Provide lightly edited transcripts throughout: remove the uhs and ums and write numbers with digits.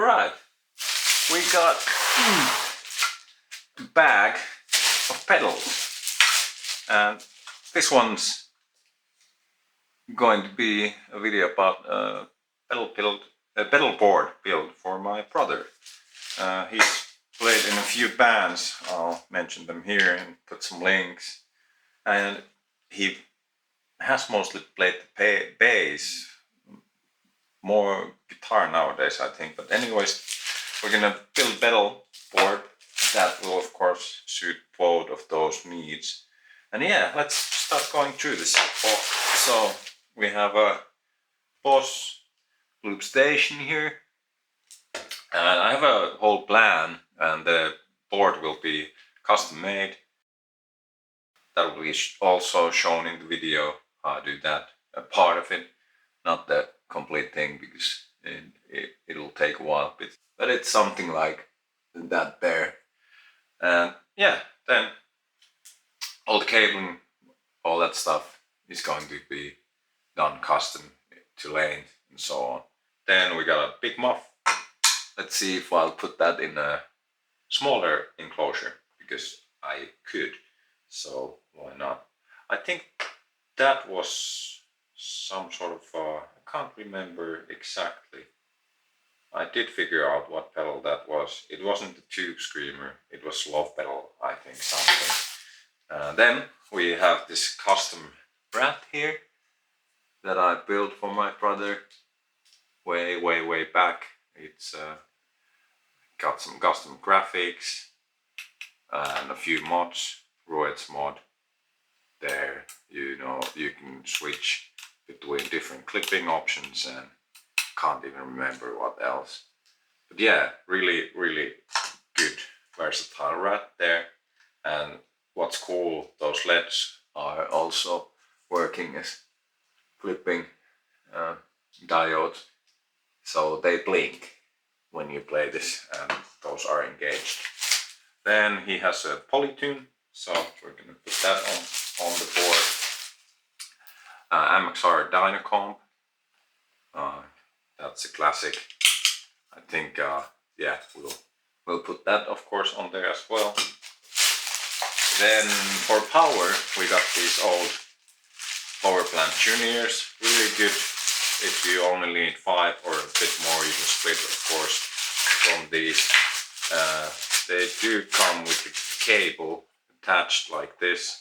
Alright, we got a bag of pedals, and this one's going to be a video about a pedal board build for my brother. He's played in a few bands, I'll mention them here and put some links, and he has mostly played the bass, more guitar nowadays I think, but anyways, we're gonna build a pedal board that will of course suit both of those needs. And yeah, let's start going through this. So we have a Boss loop station here, and I have a whole plan, and the board will be custom made. That will be also shown in the video how I do that, a part of it, not the complete thing, because it'll take a while, but it's something like that there. And yeah, then all the cabling, all that stuff is going to be done custom to length and so on. Then we got a big muff. Let's see if I'll put that in a smaller enclosure, because I could, so why not? I think that was some sort of I can't remember exactly. I did figure out what pedal that was. It wasn't the Tube Screamer, it was Love Pedal, I think, something. Then we have this custom rat here that I built for my brother way back. It's got some custom graphics and a few mods. Roets mod there, you know, you can switch between different clipping options and can't even remember what else. But yeah, really good versatile rat there. And what's cool, those LEDs are also working as clipping diodes, so they blink when you play this, and those are engaged. Then he has a polytune, so we're gonna put that on the board. MXR Dynacomp, that's a classic. I think yeah, we'll put that of course on there as well. Then for power, we got these old power plant tuners, really good if you only need 5 or a bit more. You can split of course from these. They do come with the cable attached like this,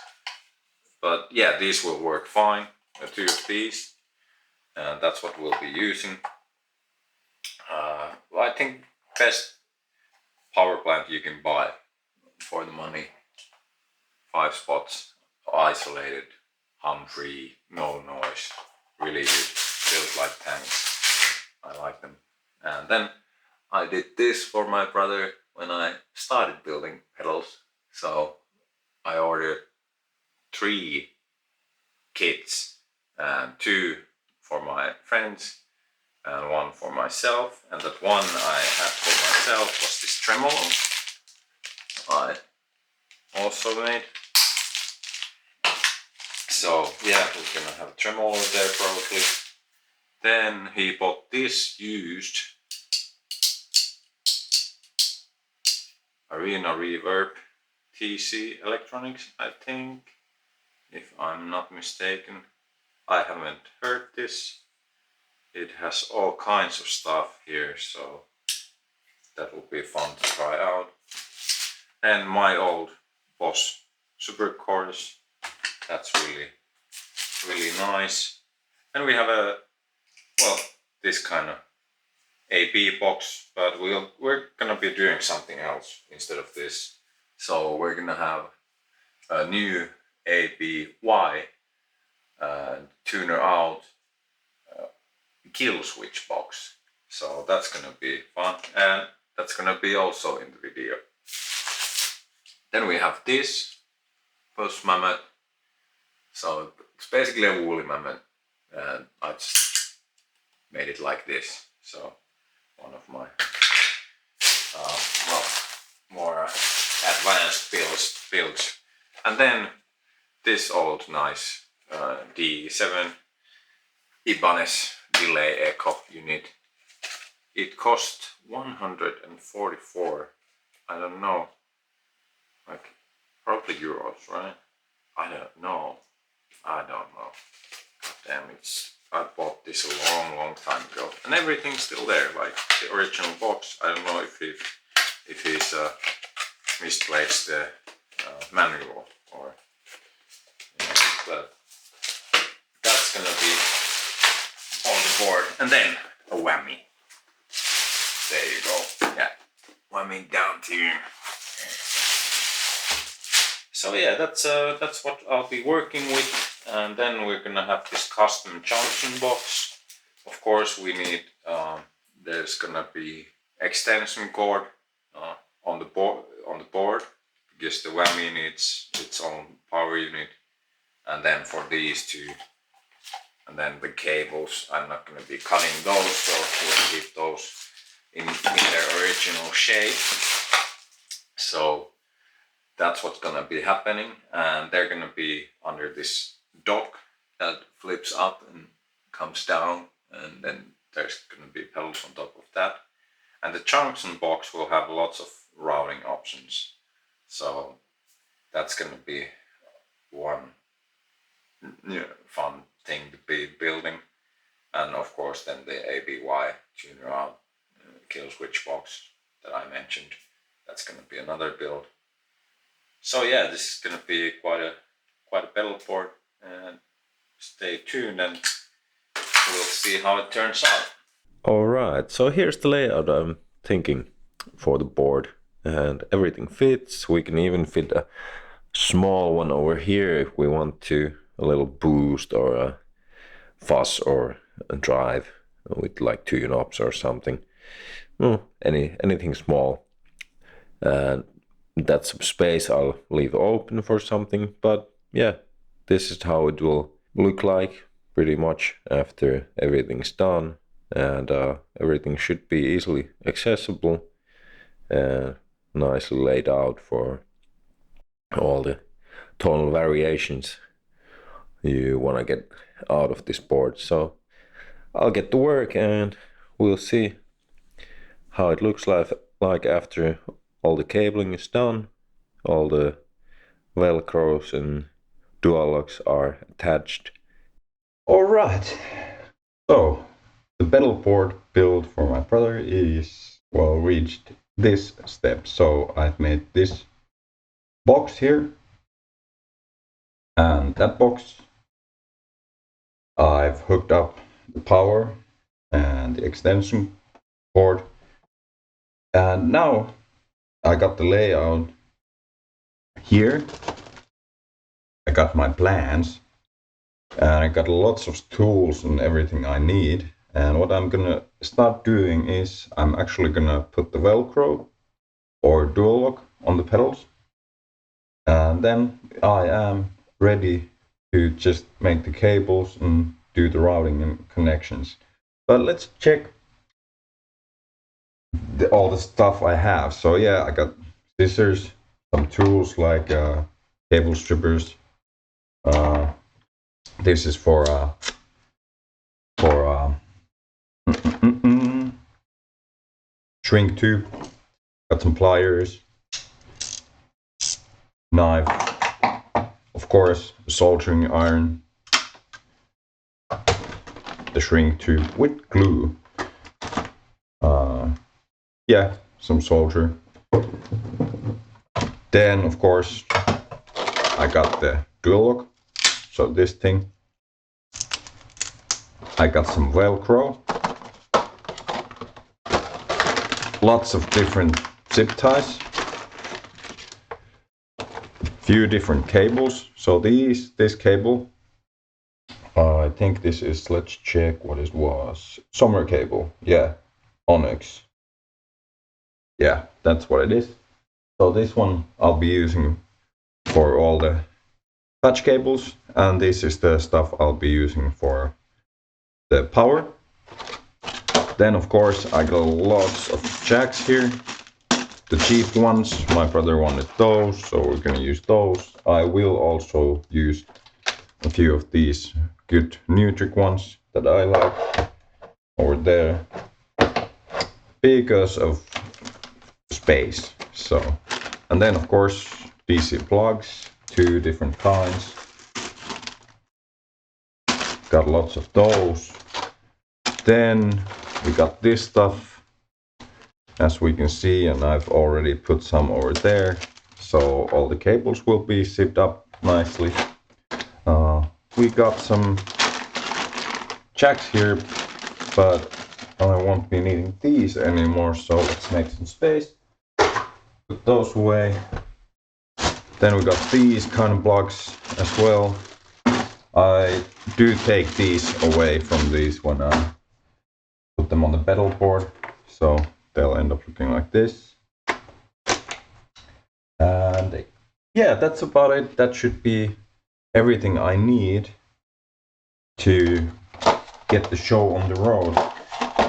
but yeah, these will work fine. 2 of these, and that's what we'll be using. Well, I think best power plant you can buy for the money. 5 spots, isolated, hum free, no noise, really good, built like tanks. I like them. And then I did this for my brother when I started building pedals. So I ordered 3 kits, and 2 for my friends and 1 for myself. And that one I had for myself was this tremolo I also made. So yeah, we're gonna have a tremolo there probably. Then he bought this used Arena Reverb TC Electronics, I think, if I'm not mistaken. I haven't heard this. It has all kinds of stuff here, so that will be fun to try out. And my old Boss Super Chorus, that's really nice. And we have a, well, this kind of AB box, but we're gonna be doing something else instead of this. So we're gonna have a new ABY tuner out kill switch box. So that's gonna be fun, and that's gonna be also in the video. Then we have this Boss Mammoth. So it's basically a woolly mammoth, and I just made it like this. So one of my well, more advanced builds. And then this old nice D7 Ibanez delay echo unit. it cost 144, I don't know, like probably euros, right? I don't know. God damn, I bought this a long time ago, and everything's still there, like the original box. I don't know if he's misplaced the manual or, but that's gonna be on the board. And then a whammy. There you go. Yeah, whammy down to you. So yeah, that's what I'll be working with, and then we're gonna have this custom junction box. Of course, we need there's gonna be extension cord on the board because the whammy needs its own power unit, and then for these two, and then the cables, I'm not gonna be cutting those, so we'll keep those in their original shape. So that's what's gonna be happening, and they're gonna be under this dock that flips up and comes down, and then there's gonna be pedals on top of that. And the junction box will have lots of routing options, so that's gonna be one fun thing to be building. And of course then the ABY tuner out kill switch box that I mentioned, that's gonna be another build. So yeah, this is gonna be quite a pedal board, and stay tuned and we'll see how it turns out. Alright, so here's the layout I'm thinking for the board, and everything fits. We can even fit a small one over here if we want to, a little boost or a fuzz or a drive with like 2 knobs or something. Anything small. And that's some space I'll leave open for something, but yeah, this is how it will look like pretty much after everything's done, and everything should be easily accessible and nicely laid out for all the tonal variations you want to get out of this board. So I'll get to work and we'll see how it looks like after all the cabling is done, all the velcros and dual locks are attached. Alright, so the pedal board build for my brother is well reached this step. So I've made this box here, and that box I've hooked up the power and the extension cord, and now I got the layout here. I got my plans, and I got lots of tools and everything I need. And what I'm gonna start doing is I'm actually gonna put the Velcro or dual lock on the pedals, and then I am ready to just make the cables and do the routing and connections. But let's check all the stuff I have. So yeah, I got scissors, some tools like cable strippers. This is for shrink tube. Got some pliers, knife, of course, the soldering iron, the shrink tube with glue. Yeah, some solder. Then, of course, I got the dual lock. So this thing. I got some Velcro. Lots of different zip ties. Few different cables. So this cable, I think this is, let's check what it was. Summer cable. Yeah, tonex. Yeah, that's what it is. So this one I'll be using for all the patch cables, and this is the stuff I'll be using for the power. Then of course I got lots of jacks here, the cheap ones. My brother wanted those, so we're gonna use those. I will also use a few of these good Nutric ones that I like over there. because of space. So, and then of course DC plugs, 2 different kinds. Got lots of those. Then we got this stuff, as we can see, and I've already put some over there, so all the cables will be zipped up nicely. We got some jacks here, but I won't be needing these anymore, so let's make some space. Put those away. Then we got these kind of blocks as well. I do take these away from these when I put them on the pedal board, so they'll end up looking like this. And yeah, that's about it. That should be everything I need to get the show on the road.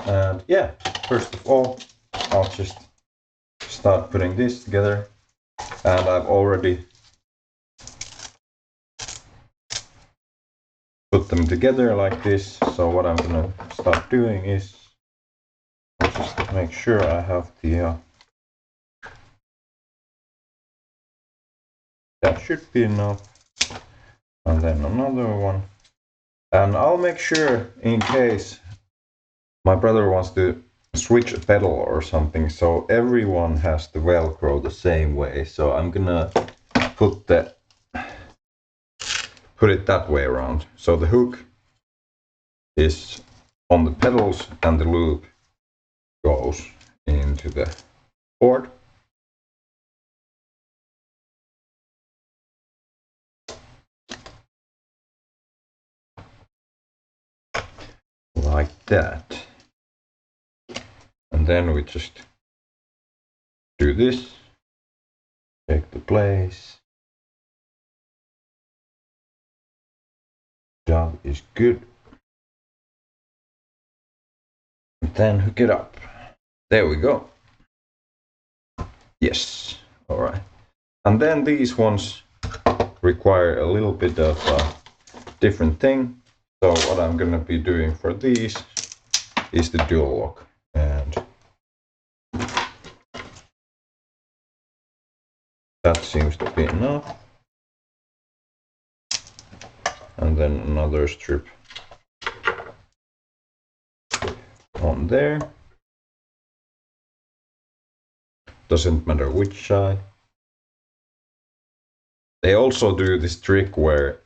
And yeah, first of all, I'll just start putting this together, and I've already put them together like this. So what I'm gonna start doing is just make sure I have the that should be enough, and then another one, and I'll make sure in case my brother wants to switch a pedal or something, so everyone has the Velcro the same way. So I'm gonna put it that way around. So the hook is on the pedals and the loop goes into the board. Like that. And then we just do this, take the place. Job is good. And then hook it up. There we go. Yes, alright. And then these ones require a little bit of a different thing. So what I'm gonna be doing for these is the dual lock. And that seems to be enough. And then another strip on there. Doesn't matter which side. They also do this trick where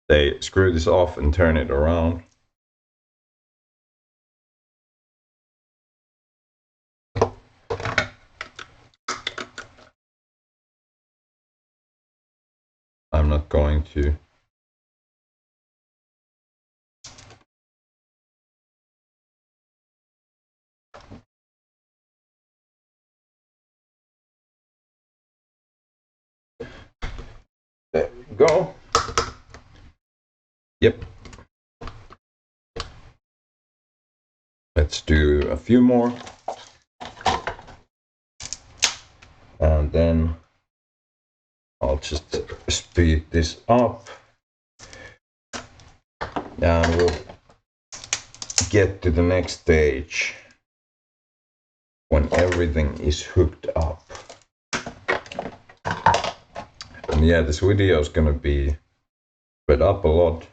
they screw this off and turn it around. I'm not going to there we go. Yep. Let's do a few more. And then I'll just speed this up. And we'll get to the next stage when everything is hooked up. And yeah, this video is gonna be sped up a lot.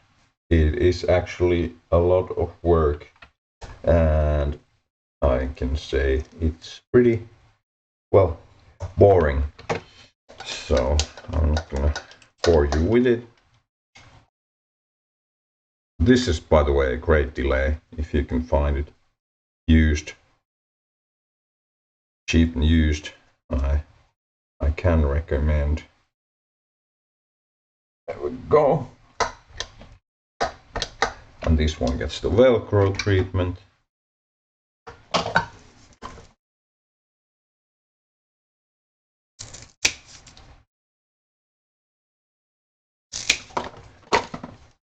It is actually a lot of work, and I can say it's pretty, well, boring. So I'm not gonna bore you with it. This is, by the way, a great delay if you can find it used, cheap and used. I can recommend. There we go. And this one gets the Velcro treatment.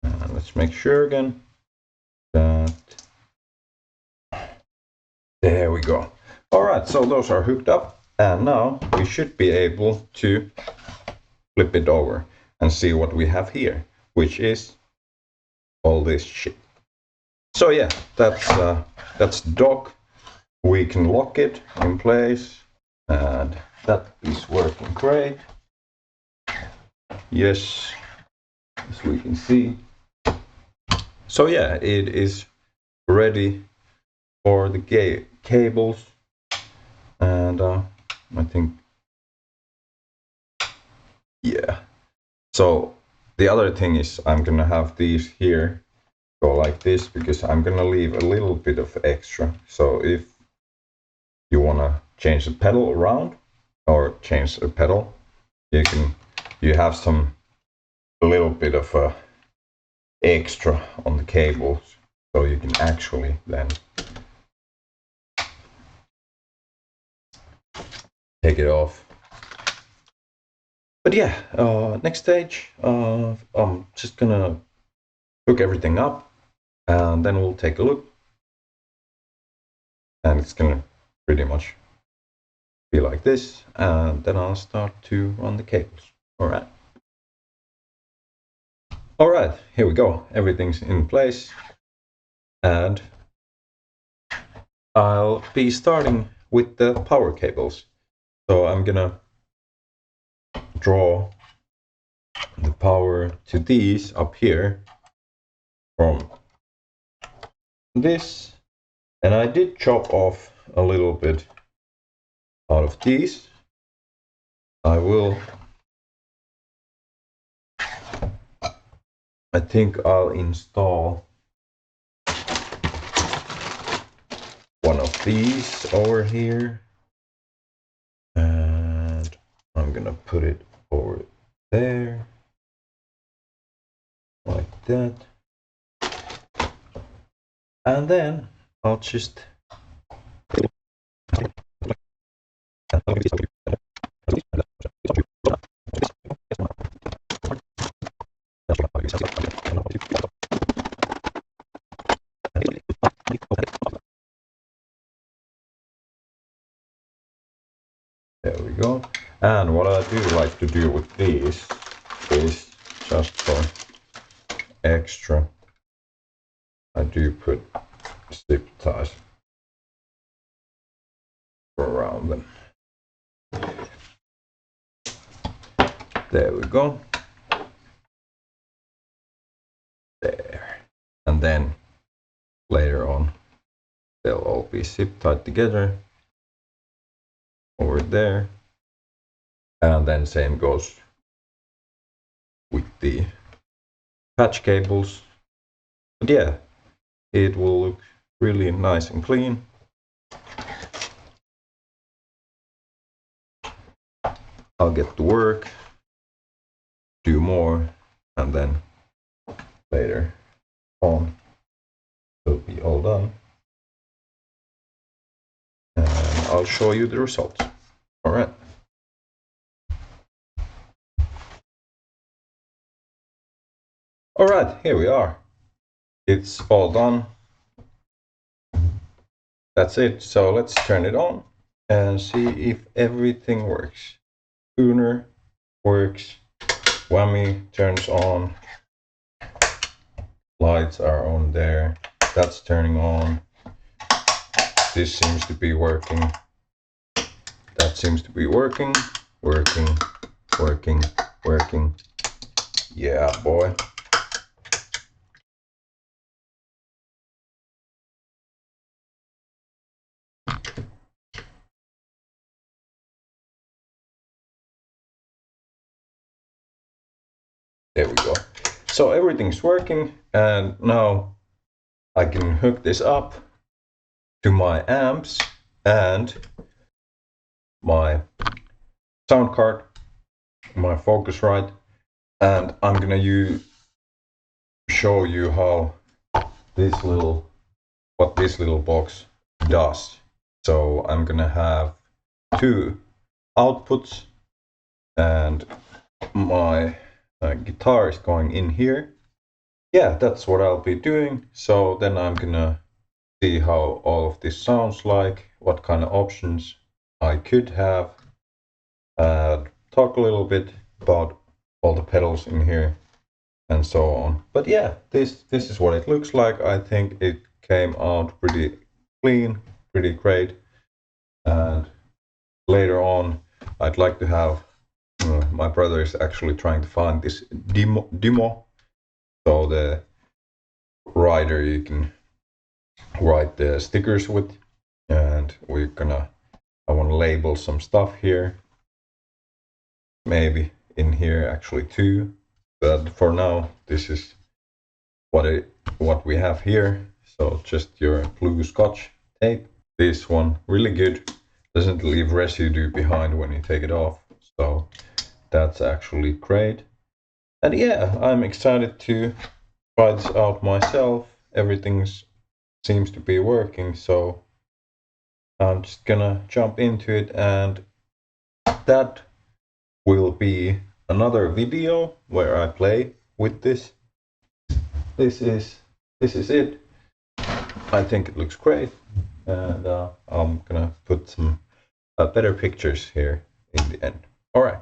And let's make sure again that there we go. All right, so those are hooked up, and now we should be able to flip it over and see what we have here, which is all this shit. So yeah, that's the dock. we can lock it in place, and that is working great. Yes, as we can see. So yeah, it is ready for the cables, and I think, yeah. So the other thing is I'm gonna have these here go like this, because I'm gonna leave a little bit of extra. So if you wanna change the pedal around or change the pedal, you have a little bit of extra on the cables, so you can actually then take it off. But yeah, next stage, I'm just gonna hook everything up, and then we'll take a look, and it's gonna pretty much be like this, and then I'll start to run the cables. All right, here we go. Everything's in place, and I'll be starting with the power cables. So I'm gonna draw the power to these up here from this, and I did chop off a little bit out of these. I think I'll install one of these over here, and I'm gonna put it over there like that, and then I'll just there we go. And what I do like to do with these is, just for extra, I do put zip ties around them. There we go. There. And then later on they'll all be zip tied together over there. And then same goes with the patch cables. But yeah, it will look really nice and clean. I'll get to work, do more, and then later on it'll be all done. And I'll show you the results. All right. All right, here we are. It's all done. That's it. So let's turn it on and see if everything works. Tuner works. Whammy turns on. Lights are on there. That's turning on. This seems to be working. That seems to be working. Working. Yeah, boy. There we go. So everything's working, and now I can hook this up to my amps and my sound card, my Focusrite, and I'm gonna show you how what this little box does. So I'm gonna have two outputs, and my guitar is going in here. Yeah, that's what I'll be doing. So then I'm gonna see how all of this sounds like, what kind of options I could have, talk a little bit about all the pedals in here and so on. But yeah, this is what it looks like. I think it came out pretty clean, pretty great. And later on, I'd like to have, my brother is actually trying to find this demo, so the rider you can write the stickers with, and I want to label some stuff here, maybe in here actually too, but for now this is what we have here. So just your blue Scotch tape. This one really good, doesn't leave residue behind when you take it off, so that's actually great. And yeah, I'm excited to try this out myself. Everything seems to be working, so I'm just gonna jump into it, and that will be another video where I play with this. This is it. I think it looks great, and I'm gonna put some better pictures here in the end. All right.